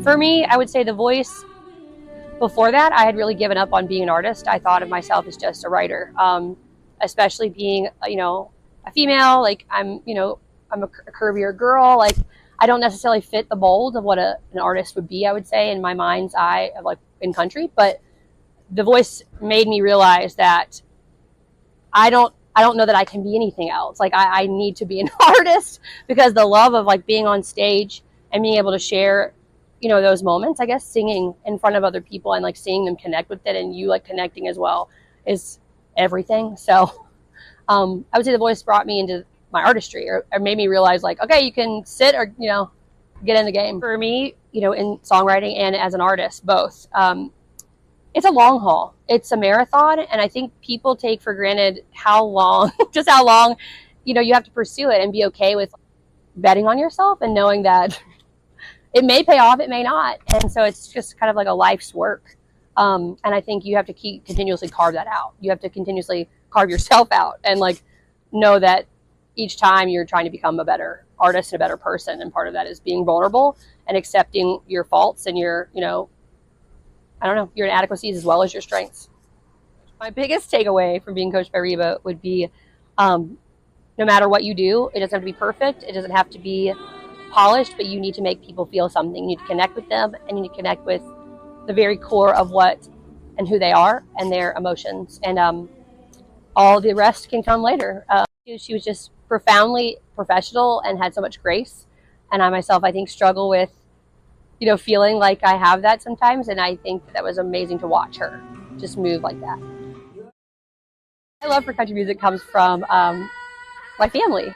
For me, I would say The Voice. Before that, I had really given up on being an artist. I thought of myself as just a writer, especially being, a female. Like I'm a curvier girl. Like I don't necessarily fit the mold of what an artist would be, I would say, in my mind's eye of like in country. But The Voice made me realize that I don't know that I can be anything else. Like I need to be an artist, because the love of like being on stage and being able to share, those moments, I guess, singing in front of other people and like seeing them connect with it and you like connecting as well is everything. So I would say The Voice brought me into my artistry, or made me realize like, okay, you can sit or, get in the game. For me, in songwriting and as an artist, both, it's a long haul. It's a marathon. And I think people take for granted how long, just how long, you have to pursue it and be okay with betting on yourself and knowing that it may pay off, it may not. And so it's just kind of like a life's work. And I think you have to continuously carve that out. You have to continuously carve yourself out and like know that each time you're trying to become a better artist and a better person. And part of that is being vulnerable and accepting your faults and your, your inadequacies as well as your strengths. My biggest takeaway from being coached by Reba would be, no matter what you do, it doesn't have to be perfect. It doesn't have to be polished, but you need to make people feel something. You need to connect with them, and you need to connect with the very core of what and who they are and their emotions. And all the rest can come later. She was just profoundly professional and had so much grace. And I myself, I think, struggle with, feeling like I have that sometimes. And I think that was amazing to watch her just move like that. My love for country music comes from my family.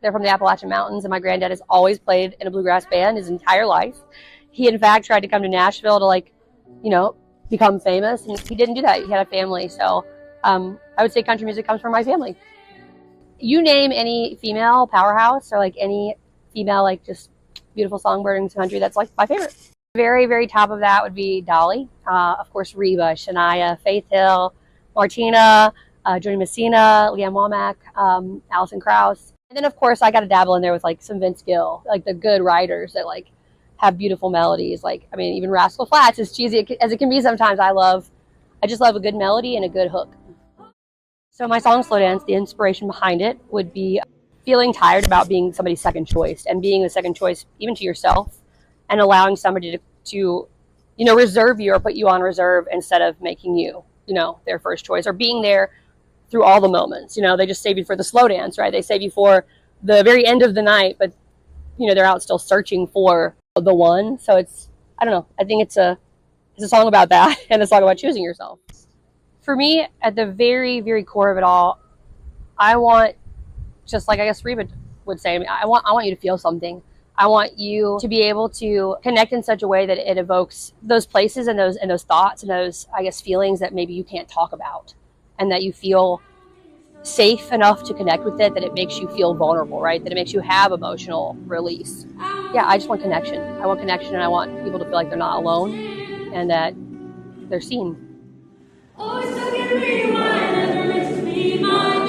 They're from the Appalachian Mountains, and my granddad has always played in a bluegrass band his entire life. He, in fact, tried to come to Nashville to, become famous, and he didn't do that. He had a family. So I would say country music comes from my family. You name any female powerhouse or like any female, like just beautiful songbird in country, that's like my favorite. Very, very top of that would be Dolly. Of course, Reba, Shania, Faith Hill, Martina, Joni Messina, Leanne Womack, Alison Krauss. And then, of course, I got to dabble in there with like some Vince Gill, like the good writers that like have beautiful melodies. Like, I mean, even Rascal Flatts, as cheesy as it can be sometimes, I just love a good melody and a good hook. So my song Slow Dance, the inspiration behind it would be feeling tired about being somebody's second choice and being the second choice even to yourself, and allowing somebody to reserve you or put you on reserve instead of making you, their first choice, or being there through all the moments. They just save you for the slow dance, right? They save you for the very end of the night, but they're out still searching for the one. So it's, I don't know, I think it's a song about that, and a song about choosing yourself. For me, at the very, very core of it all, I want, just like I guess Reba would say, I want you to feel something. I want you to be able to connect in such a way that it evokes those places and those thoughts and those, I guess, feelings that maybe you can't talk about, and that you feel safe enough to connect with it, that it makes you feel vulnerable, right? That it makes you have emotional release. Yeah, I just want connection. I want connection, and I want people to feel like they're not alone and that they're seen. Always stuck in rewind, never makes me mine.